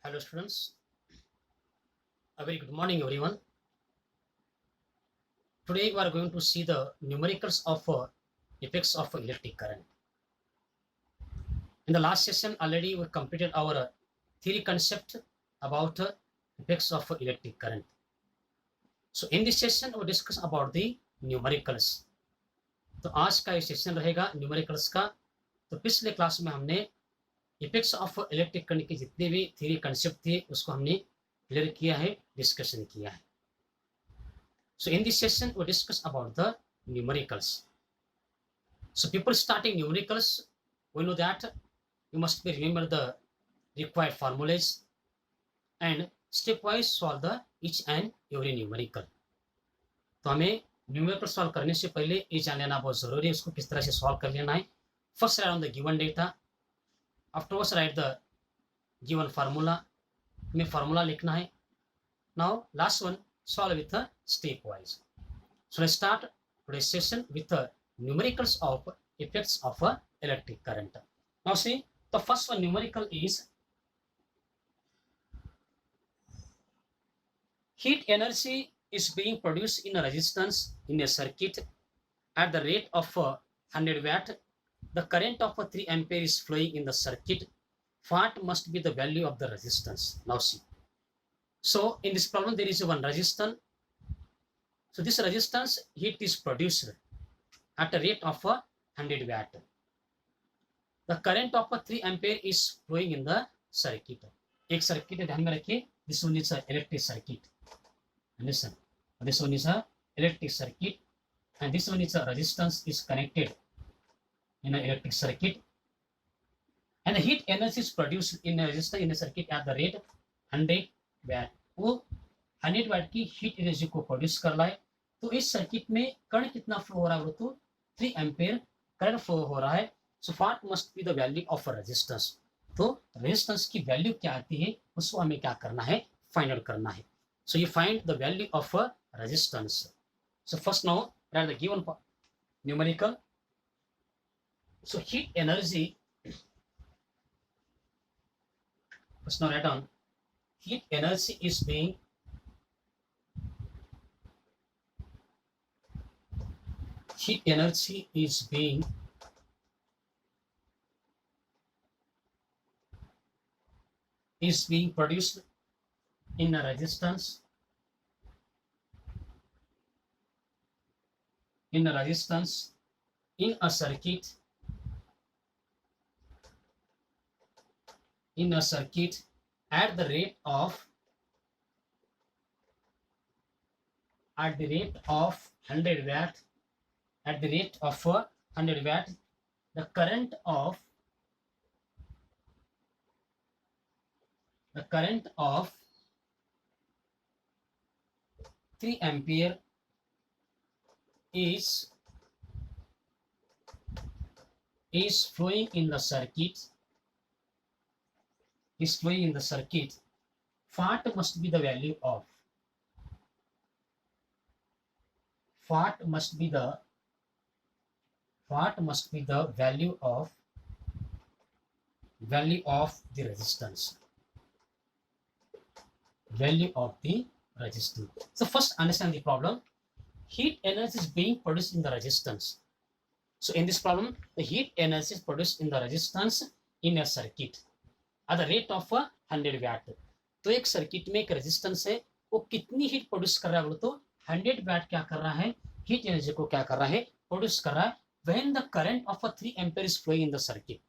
Hello students, a very good morning everyone. Today we are going to see the numericals of effects of electric current. In the last session already we completed our theory concept about effects of electric current. So in this session we discuss about the numericals. तो आज का ये session रहेगा numericals का। तो पिछले class में हमने इफेक्ट्स ऑफ इलेक्ट्रिक करंट के जितने भी थ्योरी कंसेप्ट थे उसको हमने क्लियर किया है, डिस्कशन किया है। So in this session we discuss about the numericals. So people starting numericals, we know that you must be remember the required formulas and stepwise solve the each and every numerical. तो हमें numerical solve करने से पहले ये जान लेना बहुत जरूरी है, उसको किस तरह से सॉल्व कर लेना है। First right on the given data, afterwards right the given formula, हमें फार्मूला लिखना है। Now last one solve with a stepwise. So let's start today's session with the numericals of effects of electric current. Now see, the first one numerical is heat energy is being produced in a resistance in a circuit at the rate of 100 watt. The current of 3 ampere is flowing in the circuit. What must be the value of the resistance? Now see. So in this problem there is one resistance. So this resistance heat is produced at a rate of 100 watt. The current of 3 ampere is flowing in the circuit. एक circuit ध्यान में रखिए, this one is a electric circuit. Listen, this one is a electric circuit and this one is a resistance is connected in an electric circuit, and the heat energy is produced in a resistor in a circuit at the rate 100 watt. वो 100 VAT की heat energy को produce कर रहा है। तो इस circuit में current कितना फ्लो हो रहा है, तो 3 एम्पियर करंट फ्लो हो रहा है। So what must be the value of resistance. तो रेजिस्टेंस की वैल्यू क्या आती है उसको हमें क्या करना है, फाइंड आउट करना है। So you find the value of resistance. So first now right the given numerical. So heat energy, first now write on heat energy is being produced in a resistance in a circuit at the rate of 100 watt. At the rate of 100 watt, the current of 3 ampere is flowing in the circuit. What must be the value of value of the resistance. So first understand the problem. Heat energy is being produced in the resistance. So in this problem the heat energy is produced in the resistance in a circuit at the rate of 100 watt. तो एक circuit में एक resistance है, वो कितनी heat produce कर रहा है, बोलो तो 100 वैट क्या कर रहा है, हीट एनर्जी को क्या कर रहा है, प्रोड्यूस कर रहा है। When the current of 3 ampere is flowing in the circuit,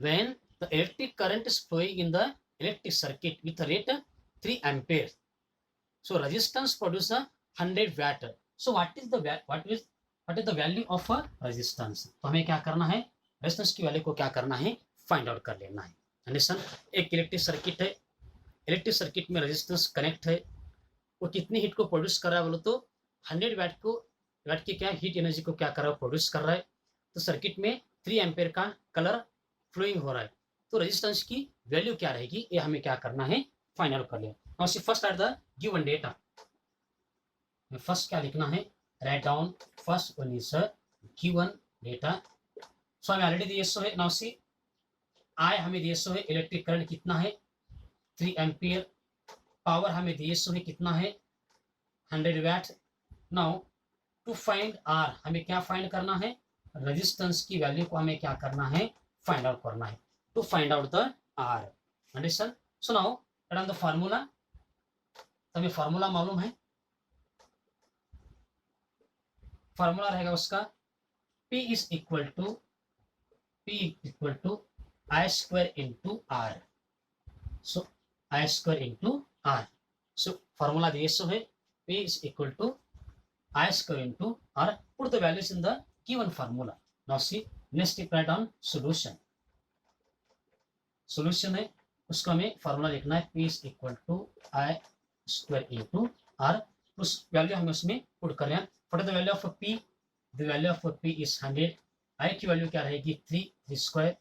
when the electric current is flowing in the electric circuit with rate 3 ampere, so resistance produce 100 watt. So what is the value of resistance. तो हमें क्या करना है, resistance की value को क्या करना है, फाइंड आउट कर लेना है। एक इलेक्ट्रिक सर्किट है, इलेक्ट्रिक सर्किट में रेजिस्टेंस कनेक्ट है, वो कितनी हीट को प्रोड्यूस कर रहा है, बोलो तो 100 वैट की क्या हीट एनर्जी को क्या कर रहा है, प्रोड्यूस कर रहा है। तो सर्किट में 3 एम्पियर का कलर फ्लोइंग हो रहा है, तो रेजिस्टेंस की वैल्यू क्या रहेगी, ये हमें क्या करना है, फाइंड आउट कर लिया। Now see first at the given data, first क्या लिखना है, write down first one is given data. So हमें ऑलरेडी दिए सो है। नाउ सी आई हमें दिए सो है इलेक्ट्रिक करंट कितना है 3 एम्पियर, पावर हमें दिए सो है कितना है 100 watt. Now to find R, हमें क्या फाइंड करना है, रेजिस्टेंस की वैल्यू को हमें क्या करना है, फाइंड आउट करना है, to find out the R. Understand? So now write on the formula, तो हमें फार्मूला मालूम है, फार्मूला रहेगा उसका P is equal to I square into R. So I square into R, so formula दिए सो है P is equal to I square into R. Put the values in the given formula. Now see, next write down solution. Solution है उसको हमें formula लिखना है P is equal to I square into R. उस value हमें उसमें put कर रहे हैं। What is the value of P? The value of P is 100. I की वैल्यू क्या रहेगी 3 स्क्वायर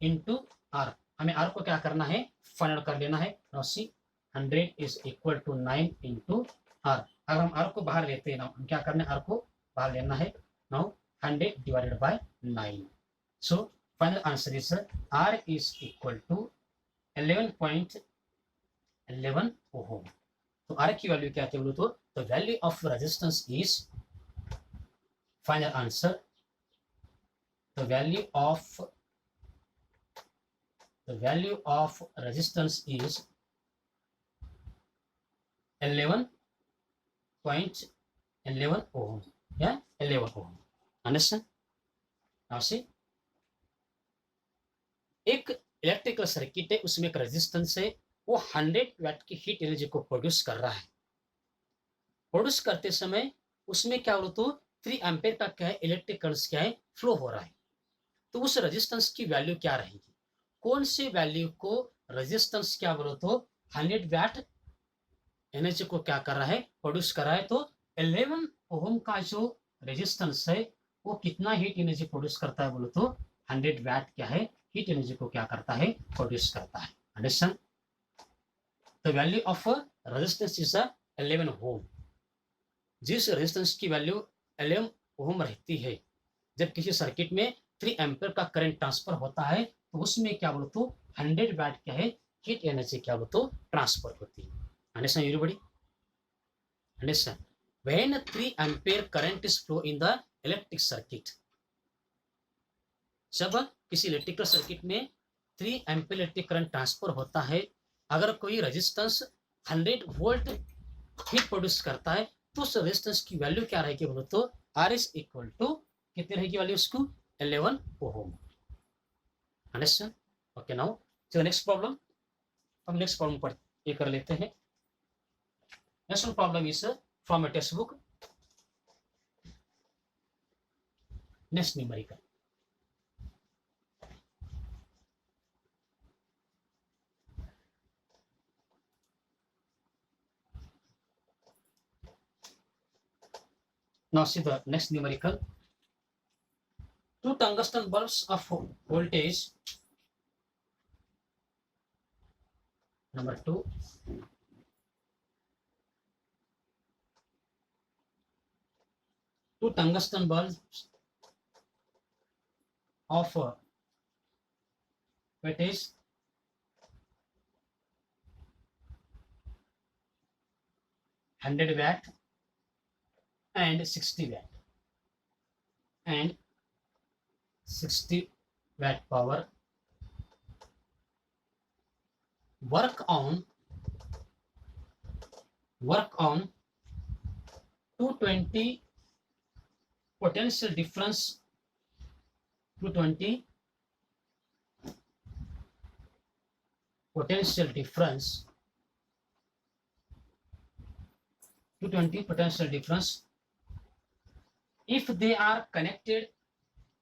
इंटू R। हमें R को क्या करना है, फाइंड आउट कर लेना है। Now see, 100 is equal to 9 into R। अगर हम R को बाहर लेते हैं ना, हम क्या करना है, R को बाहर लेना है। Now 100 divided by 9. So final answer is R is equal to 11.11 ohm. तो R की वैल्यू क्या थी बोलो तो the value of resistance is, final answer, the value of resistance is 11.11 ohm. Yeah, 11 ohm. Understand? Now see, एक electrical circuit है, उसमें एक रेजिस्टेंस है, वो 100 वाट की हीट एनर्जी को प्रोड्यूस कर रहा है। प्रोड्यूस करते समय उसमें क्या बोलो तो 3 एम्पेयर का क्या है, इलेक्ट्रिक करंट क्या है, फ्लो हो रहा है। तो उस रेजिस्टेंस की वैल्यू क्या रहेगी, कौन से वैल्यू को रेजिस्टेंस क्या बोलो तो 100 वाट एनर्जी को क्या कर रहा है, प्रोड्यूस कर रहा है। तो 11 ओम का जो रेजिस्टेंस है वो कितना हीट एनर्जी प्रोड्यूस करता है बोलो तो 100 वाट क्या है, हीट एनर्जी को क्या करता है, प्रोड्यूस करता है। Understand? The value of resistance is 11 ओम। जिस रेजिस्टेंस की वैल्यू 11 ओम रहती है, जब किसी सर्किट में 3 एम्पियर का करंट ट्रांसफर होता है, तो उसमें क्या बोलो तो 100 वाट क्या है, हीट एनर्जी क्या बोलो तो ट्रांसफर होती है। Understand everybody? Understand? When 3 ampere current is flow in the electric circuit, जब किसी इलेक्ट्रिकल सर्किट में 3 एम्पियर इलेक्ट्रिक करंट ट्रांसफर होता है, अगर कोई रेजिस्टेंस 100 वोल्ट हीट प्रोड्यूस करता है, तो उस रेजिस्टेंस की वैल्यू क्या रहेगी बोलो तो R इज इक्वल टू कितनी रहेगी वैल्यू उसको 11 ओम। अंडरस्टैंड? ओके, नाउ चलो नेक्स्ट प्रॉब्लम, हम नेक्स्ट प्रॉब्लम पर ये कर लेते हैं। Next one problem is from a textbook. Next numerical. Now see the next numerical. 2 tungsten bulbs of voltage number 2 2 tungsten bulbs of voltage 100 watt and 60 watt and 60 watt power work on 220 potential difference, 220 potential difference, 220 potential difference if they are connected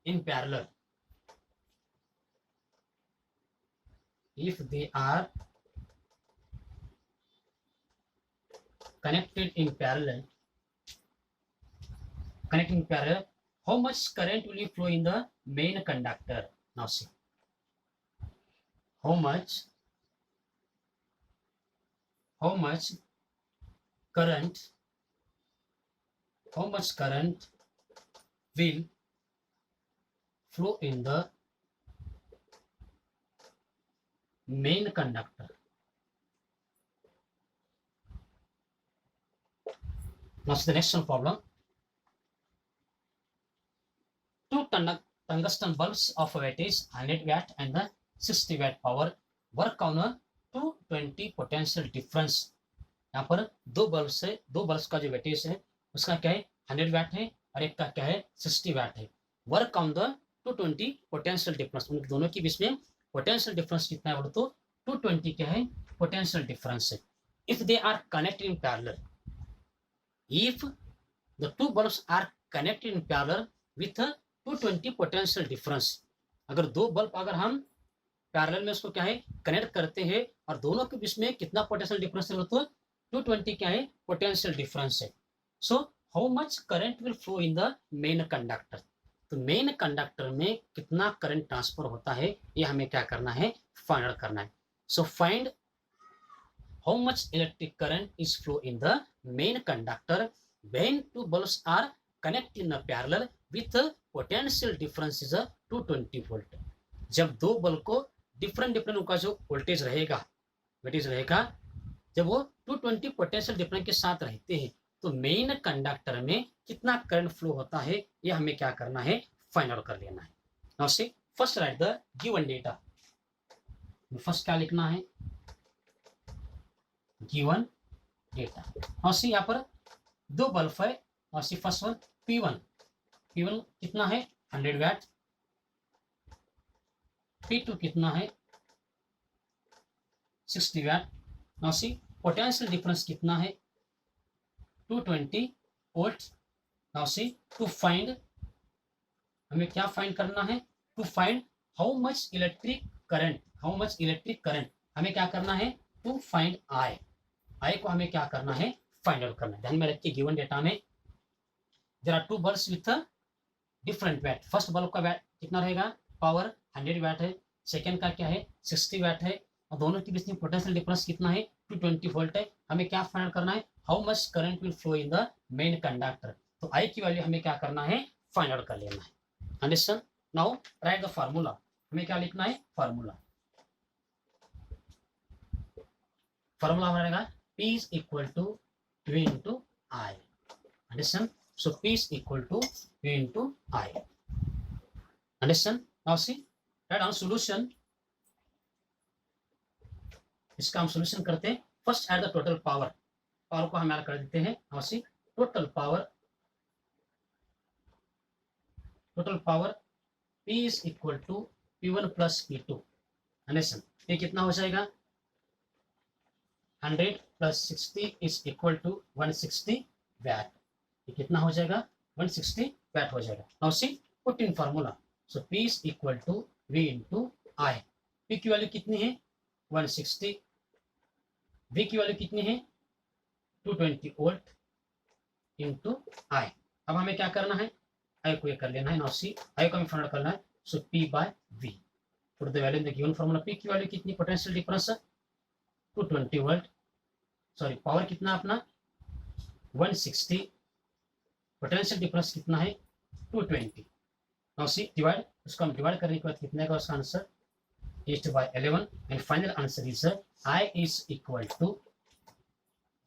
in parallel. If they are connected in parallel, how much current will flow in the main conductor? Now see, how much current will flow in the main conductor. Now see the next one problem. Two tungsten bulbs of wattage 100 watt and the 60 watt power work on a 220 potential difference. यहाँ पर दो bulb का जो weightage है उसका क्या है 100 वाट है और एक का क्या है 60 वाट है. Work on the 220 potential difference. उन दोनों के बीच में पोटेंशियल डिफरेंस कितना है बोलो तो 220 क्या है पोटेंशियल डिफरेंस है. If they are connected in parallel, if the two bulbs are connected in parallel with 220 potential difference, अगर दो बल्ब अगर हम पैरेलल में उसको क्या है कनेक्ट करते हैं और दोनों के बीच में कितना पोटेंशियल डिफरेंस है तो 220 क्या है पोटेंशियल डिफरेंस है. So how much current will flow in the main conductor. तो मेन कंडक्टर में कितना करंट ट्रांसफर होता है ये हमें क्या करना है फाइंड आउट करना है. So find how much electric current is flow in the main conductor when two bulbs are connect in a parallel with potential difference is 220 volt. जब दो बल्ब को डिफरेंट उनका जो वोल्टेज रहेगा वेटेज रहेगा जब वो 220 पोटेंशियल डिफरेंस के साथ रहते हैं तो मेन कंडक्टर में कितना करंट फ्लो होता है ये हमें क्या करना है फाइंड आउट कर लेना है. Now see first right the given data. First क्या लिखना है गिवन डेटा. नाउ सी यहाँ पर दो बल्ब है और सी फर्स्ट वन P1 कितना है 100 वाट, P2 कितना है 60 watt. Now see potential difference कितना है 220 volt. Now see to find हमें क्या फाइंड करना है to find how much electric current हमें क्या करना है टू फाइंड आई को हमें क्या करना है फाइंड आउट करना है. ध्यान में रखिए गिवन डेटा में there are two bulbs with different watt. First bulb का वैट कितना रहेगा पावर 100 वैट है, सेकेंड का क्या है 60 वैट है और दोनों के बीच में पोटेंशियल डिफरेंस कितना है 220 वोल्ट है. हमें क्या फाइंड करना है how much current will flow in the main conductor. तो आई की वैल्यू हमें क्या करना है फाइंड आउट कर लेना है. Understand. Now right the formula. हमें क्या लिखना है फार्मूला हमारा रहेगा P is equal to V into I. Understand? So P is equal to V into I. Understand? Now see, write down solution. इसका हम सोल्यूशन करते हैं. First aid the total power को हम ऐड कर देते हैं. Now see total power P is equal to P1 plus P2. Understand? ये कितना हो जाएगा 100 plus 60 is equal to 160 watt. ये कितना हो जाएगा 160 watt हो जाएगा. Now see put in formula. So P is equal to V into I. P की वैल्यू कितनी है 160, V की वैल्यू कितनी है 220 वोल्ट इंटू I. अब हमें क्या करना है I को ये कर लेना है. Now see I को हमें फाइंड करना है. So P by V. Put the value in the given formula. P की वैल्यू कितनी potential difference 220 volt. Sorry power कितना अपना 160, पोटेंशियल डिफरेंस कितना है 220. नाउ सी डिवाइड, उसको हम डिवाइड करने के बाद कितने का उसका answer 8/11 and final answer is I is equal to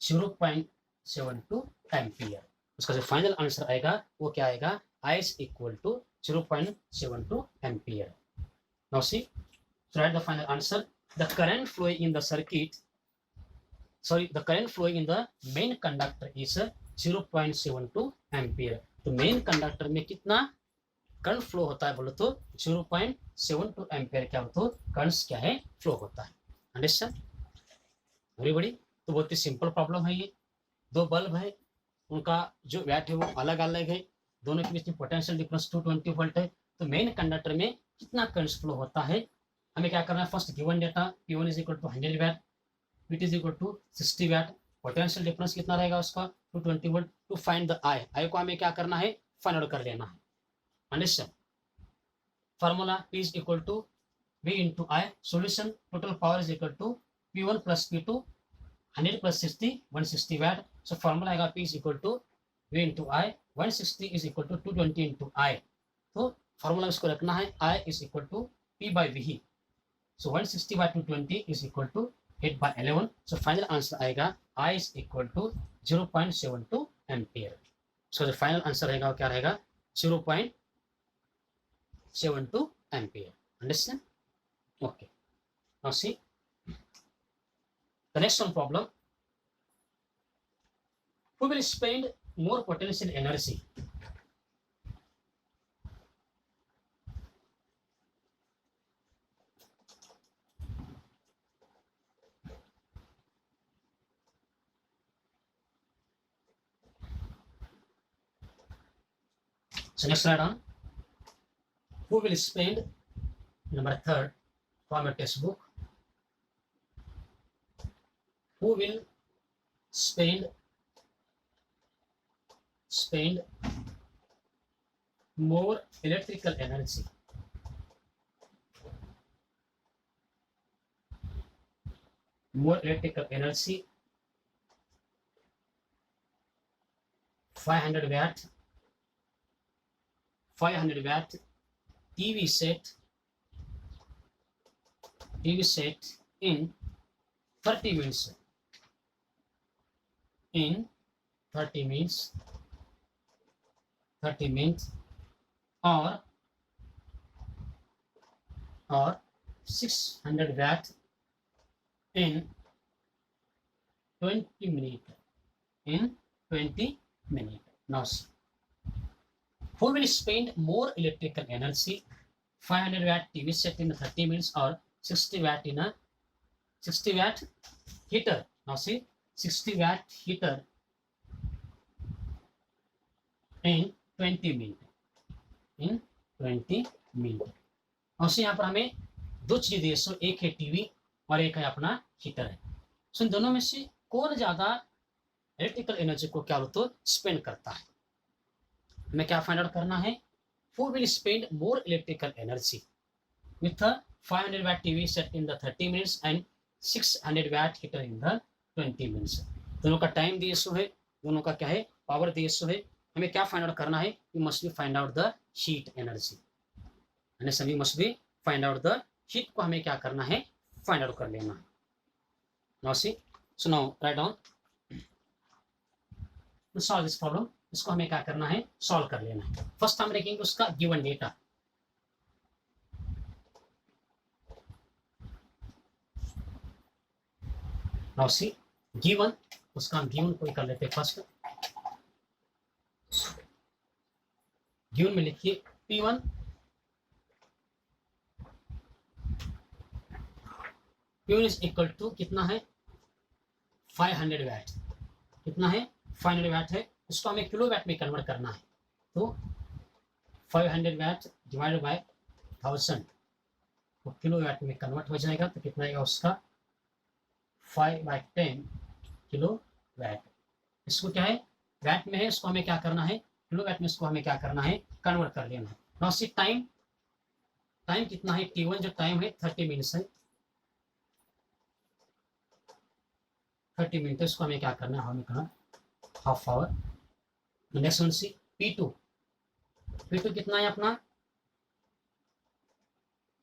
0.72 ampere. उसका जो फाइनल आंसर आएगा वो क्या आएगा I is equal to 0.72 ampere. Now see right the final answer. The current flowing in the circuit, the current flowing in the main conductor is 0.72 ampere. तो main conductor में कितना current flow होता है बोलो तो 0.72 एम्पियर क्या होता है करंट क्या है फ्लो होता है. Understand everybody. तो बहुत ही सिंपल प्रॉब्लम है ये. दो बल्ब है उनका जो वैट है वो अलग अलग है, दोनों के बीच में पोटेंशियल डिफरेंस 220 वोल्ट है. तो मेन कंडक्टर में कितना करंट फ्लो होता है हमें क्या करना है. First given data P1 is equal to 100 watt, P2 is equal to 60 watt, potential difference कितना रहेगा उसका 220 volt. To find the I को हमें क्या करना है फाइंड आउट कर लेना है. Understand. Formula P is equal to V into I. Solution total power is equal to P1 plus P2 100 plus 60 160 watt. So formula आएगा P is equal to V into I. 160 is equal to 220 into I. तो formula इसको रखना है I is equal to P by V. So 160 by 220 is equal to 8 by 11. So final answer आएगा I is equal to 0.72 ampere. So जो final answer रहेगा वो क्या रहेगा 0.72 ampere. Understand? Okay. Now see the next one problem. Who will spend more potential energy? So next slide on. Who will spend, number 3 from your textbook, who will spend more electrical energy? More electrical energy, 500 watt TV set in 30 minutes. In 30 minutes, or 600 watt in 20 minutes. Now see. Who will spend more electrical energy, 500 watt TV set in 30 minutes or 60 watt in a 60 watt heater? Now see, 60 watt heater in 20 minutes. और यहाँ पर हमें दो चीजें दी है. सो एक है TV और एक है अपना हीटर है. सो इन दोनों में से कौन ज्यादा इलेक्ट्रिकल एनर्जी को क्या होता है स्पेंड करता है? हमें क्या फाइंड आउट करना है? Who will spend more electrical energy with a 500 watt TV set in the 30 minutes and 600 watt heater in the 20 minutes. दोनों का टाइम दिए सो है, दोनों का क्या है पावर दिए सो है. हमें क्या फाइंड आउट करना है? We must be find out the heat energy. यानी सभी must be find out the heat को हमें क्या करना है फाइंड आउट कर लेना है. Now see, so now write down to solve this problem. इसको हमें क्या करना है सॉल्व कर लेना है. फर्स्ट हम लिखेंगे उसका given data. Now see given, उसका हम गिवन को कर लेते हैं. फर्स्ट गिवन में लिखिए P1 इज इक्वल टू कितना है 500 वैट. कितना है 500 वैट है. इसको हमें किलोवाट में कन्वर्ट करना है. तो 500 वैट डिवाइडेड बाय 1000 तो किलोवाट में कन्वर्ट हो जाएगा. तो कितना आएगा उसका 5/10 किलोवाट. इसको क्या है वैट में है, इसको हमें क्या करना है किलोवाट में, इसको हमें क्या करना है कन्वर्ट कर लेना है. नाउ सी टाइम कितना है T1 जो टाइम है 30 मिनट्स है. 30 मिनट इसको हमें क्या करना है हमें कहा हाफ आवर. नेक्स्ट वन सी P2 कितना है अपना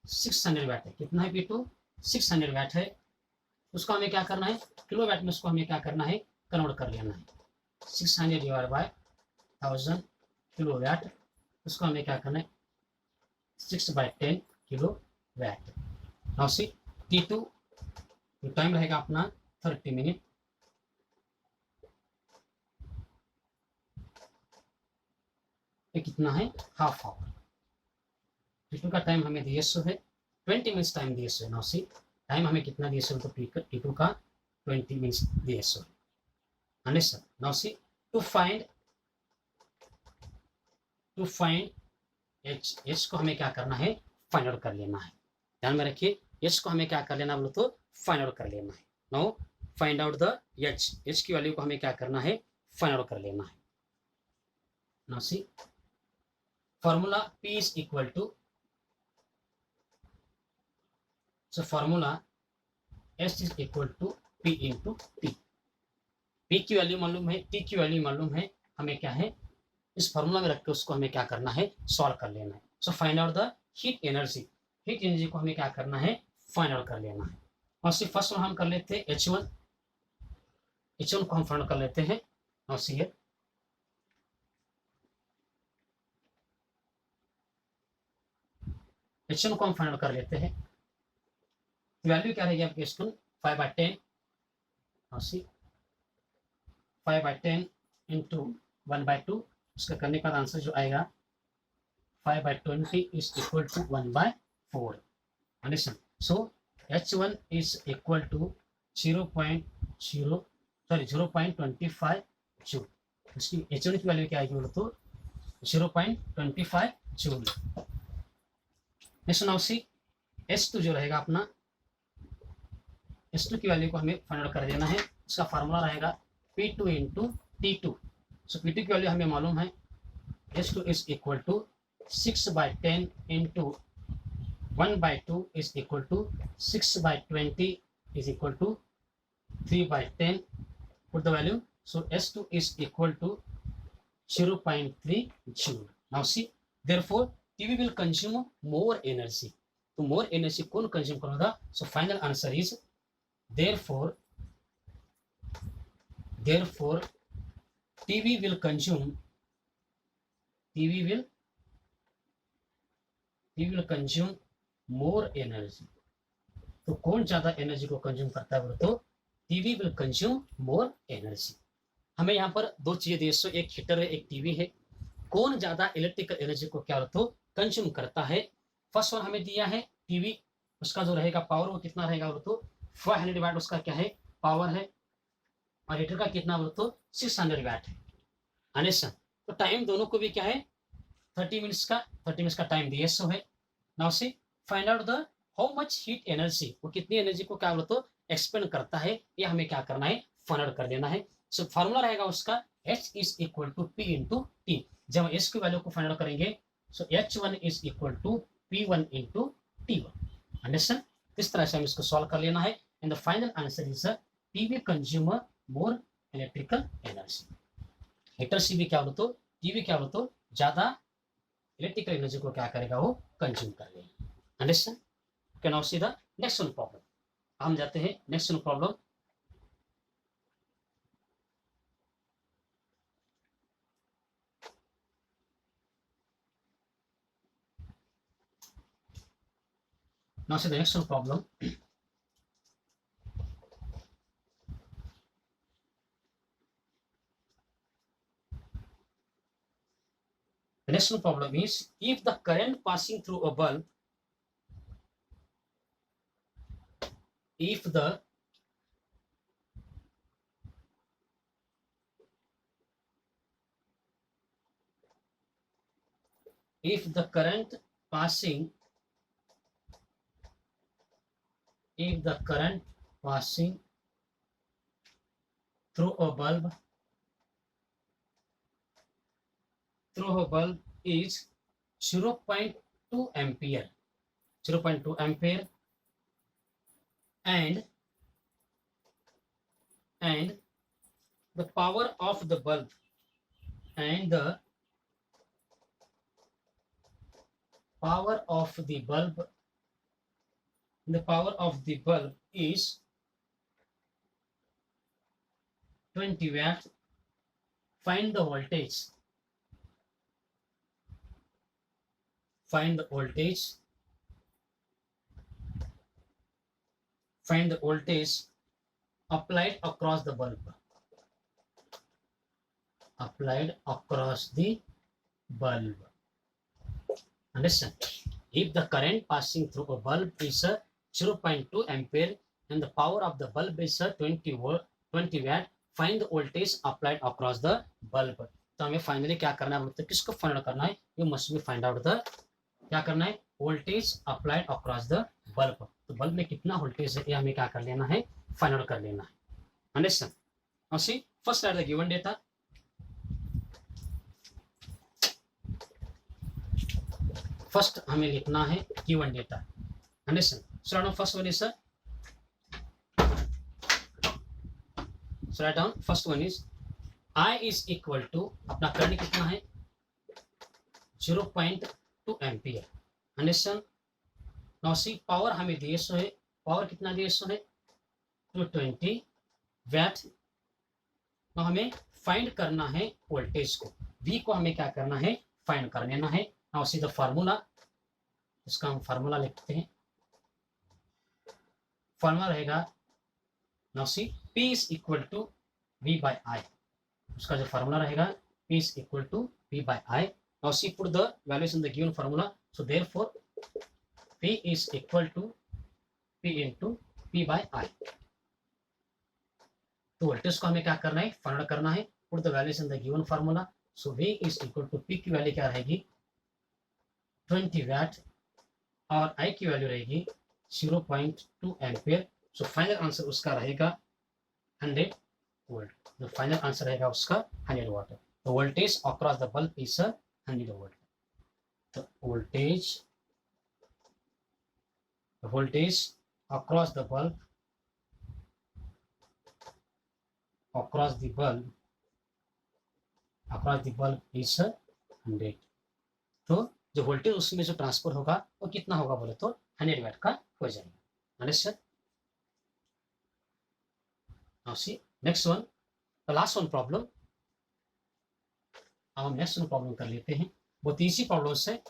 600 वैट है. कितना है P2 600 वैट है. उसको हमें क्या करना है किलोवाट में, उसको हमें क्या करना है कन्वर्ट कर लेना है. 600 डिवाइड बाय 1000 किलोवाट. उसको हमें क्या करना है 6/10 kilowatt. Now see T2 time रहेगा अपना 30 मिनट. कितना है हाफ आवर. T2 का टाइम हमें दिए सो है 20 मिनट्स टाइम दिए सो है. नाउ सी टाइम हमें कितना दिए सो तो T2 का 20 मिनट्स दिए सो है. Understand? Now see to find H को हमें क्या करना है फाइंड आउट कर लेना है. ध्यान में रखिए H को हमें क्या कर लेना बोलो तो फाइंड आउट कर लेना है. Now find out the H की वैल्यू को हमें क्या करना है फाइंड आउट कर लेना है. Now see formula P is equal to, so formula S is equal to P into T. P की वैल्यू मालूम है, T की वैल्यू मालूम है. हमें क्या है इस फॉर्मूला में रख के उसको हमें क्या करना है सॉल्व कर लेना है. So find out the heat energy. Heat energy को हमें क्या करना है फाइंड आउट कर लेना है। और सी फर्स्ट वन हम कर लेते हैं H1 को हम फाइंड आउट कर लेते हैं। और सी H1 को हम फाइंड आउट कर लेते हैं। वैल्यू क्या रहेगी आपकी H1 5/10 और सी 5/10 इंटू 1/2। उसका करने का आंसर जो आएगा 5/20 is equal to 1/4। Understand? So H1 is equal to 0.25 joule. उसकी H1 की वैल्यू क्या आएगी बोलो तो 0.25 joule. Next now see S2 जो रहेगा अपना, S2 की वैल्यू को हमें फाइंड आउट कर देना है। उसका फार्मूला रहेगा P2 इंटू T2। सो P2 की वैल्यू हमें मालूम है, S2 is equal to 6/10 into 1/2 is equal to 6/20 is equal to 3/10। Put the value. So S2 is equal to 0.3 joule. Now see therefore TV will consume more energy. तो more energy कौन consume करेगा? So final answer is therefore TV will consume more energy। तो कौन ज्यादा energy को consume करता है बोलो तो TV will consume more energy. हमें यहाँ पर दो चीजें दी, एक हीटर है एक टीवी है। कौन ज्यादा इलेक्ट्रिकल एनर्जी को क्या तो कंज्यूम करता है? फर्स्ट वन हमें दिया है टीवी, उसका जो रहेगा पावर वो कितना रहेगा बोलो तो 500 वाट उसका क्या है पावर है। और हीटर का कितना बोलो तो 600 वाट है। अंडरस्टैंड? तो टाइम दोनों को भी क्या है 30 मिनट्स का टाइम दिया सो है। नाउ से find out the how much heat energy, वो कितनी एनर्जी को क्या बोलो तो एक्सपेंड करता है, ये हमें क्या करना है फाइंड आउट कर लेना है। सो फार्मूला रहेगा उसका H is equal to P into T। जब हम H की वैल्यू को फाइंड आउट करेंगे so H1 is equal to P1 into T1। Understand? इस तरह से हम इसको सॉल्व कर लेना है। And the final answer is TV consumer more electrical energy. Heater से भी क्या बोलो तो टीवी क्या बोलो तो ज्यादा इलेक्ट्रिकल एनर्जी को क्या करेगा वो कंज्यूम कर लेगा। Understand? Okay now see the next one problem. हम जाते हैं next one problem. Now see the next one problem. The next one problem is if the current passing through a bulb, if the current passing through a bulb is 0.2 ampere, and the power of the bulb is 20 watt. Find the voltage. Find the voltage applied across the bulb. Understand? If the current passing through a bulb is 0.2 ampere and the power of the bulb is 20 watt, find the voltage applied across the bulb. तो हमें finally क्या करना है, मतलब किसको find out करना है? You must be find out the क्या करना है voltage applied across the bulb. तो बल्ब में कितना वोल्टेज है ये हमें क्या कर लेना है फाइंड आउट कर लेना है। Understand? Now see first right the given data. First हमें लिखना है given data. Understand? So right down first one is right down first one is I is equal to अपना करंट कितना है 0.2 एम्पियर। अंडरस्टैंड? नाउ सी power हमें दिए सो है power कितना दिया सो है 220 वैट। तो हमें फाइंड करना है वोल्टेज को, V को हमें क्या करना है फाइंड कर लेना है। नाउ सी द फार्मूला, इसका हम फार्मूला लिखते हैं। फार्मूला रहेगा now see P is equal to V by I। उसका जो फार्मूला रहेगा P is equal to V by I। Now see put the values in the given formula, so therefore P is equal to P into P by I। तो voltage को हमें क्या करना है find करना है। Put the values in the given formula, so V is equal to P की value क्या रहेगी 20 वैट और I की वैल्यू रहेगी 0.2 एम्पियर। सो फाइनल आंसर उसका रहेगा 100 वोल्ट। जो फाइनल आंसर रहेगा उसका 100 वोल्ट। तो voltage across the bulb is 100 volt. तो voltage across the bulb is 100। तो जो वोल्टेज उसमें जो ट्रांसफर होगा वो कितना होगा बोले तो 100 वाट का हो जाएगा। Understand? Now C next one, the last one problem. हम नेक्स्ट वन प्रॉब्लम कर लेते हैं, बहुत इजी प्रॉब्लम्स है।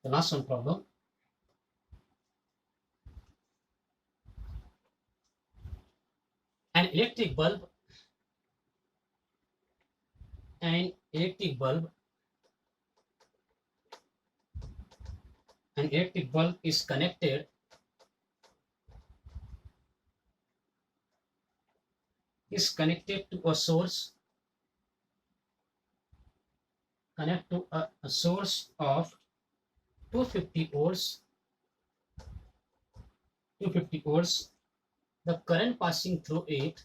The last one problem, an electric bulb is connected to a source of 250 volts. The current passing through it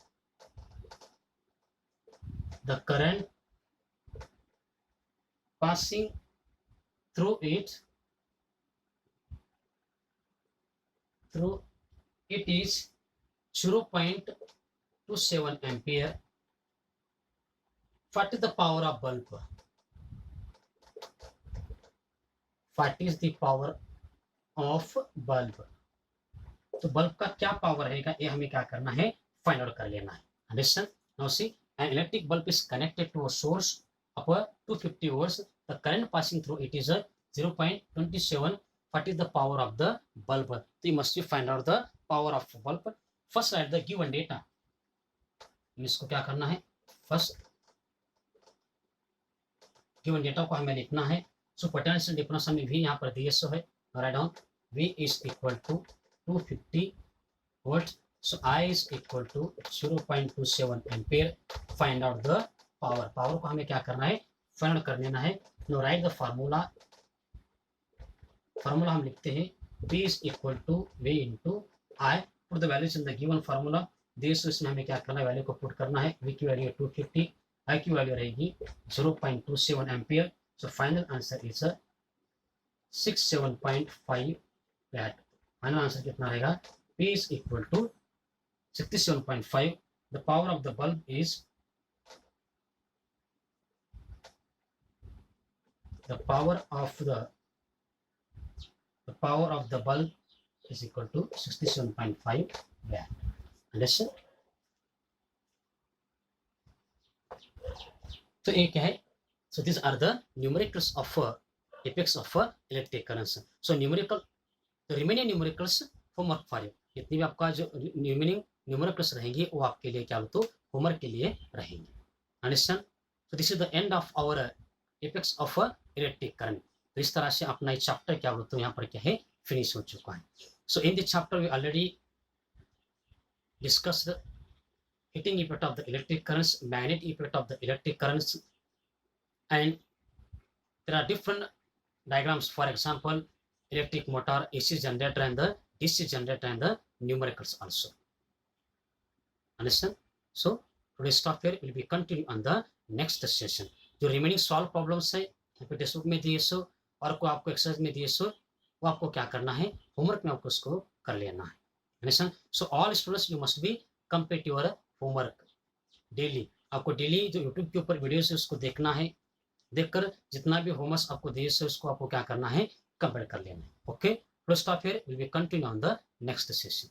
is 0.27 ampere. What is the power of bulb? What is the power of bulb? तो bulb का क्या power रहेगा ये हमें क्या करना है find out कर लेना है। Understand? Now C an electric bulb is connected to a source of 250 volts. The current passing through it is 0.27. What is the power of the bulb? So you must find out the power of bulb. First write the given data. इसको क्या करना है, first given data को हमें लिखना है। So potential difference हमें भी यहाँ पर दिए सो है, write down V is equal to 250 volts. So I is equal to 0.27 ampere. Find out the power. Power को हमें क्या करना है फाइंड कर लेना है। Now write the formula. Formula हम लिखते हैं P is equal to V into I. Put the values in the given formula. this इसमें हमें क्या करना है वैल्यू को पुट करना है। V की वैल्यू 250, I की वैल्यू रहेगी 0.27 ampere. So final answer is 67.5 watt. Final answer कितना रहेगा P is equal to 67.5. The power of the bulb is equal to 67.5 watt. Understand? तो ये क्या है, so these are the numericals of effects of electric currents. So numerical, the remaining numericals homework for you. जितनी भी आपका जो remaining numericals रहेंगे वो आपके लिए क्या तो होमवर्क के लिए रहेंगे। Understand? so this is the end of our effects of electric current. तो इस तरह से अपना चैप्टर क्या बोलते हैं यहाँ पर क्या है फिनिश हो चुका है। so in this chapter we already discussed the heating effect of the electric currents, magnetic effect of the electric currents, and there are different diagrams. For example, electric motor, AC generator, and the DC generator, and the numericals also. Understand? So today's talk here will be continued on the next session. जो remaining solve problems है यहाँ पे text book में दिए सो और को आपको exercise में दिए सो वो आपको क्या करना है होमवर्क में आपको उसको कर लेना है। Understand? So all students you must be complete your homework daily. आपको डेली जो यूट्यूब के ऊपर वीडियोस है उसको देखना है, देखकर जितना भी होमवर्क आपको दिए से उसको आपको क्या करना है, कंप्लीट कर लेना है। Okay, full stop here, will be continue on the next session.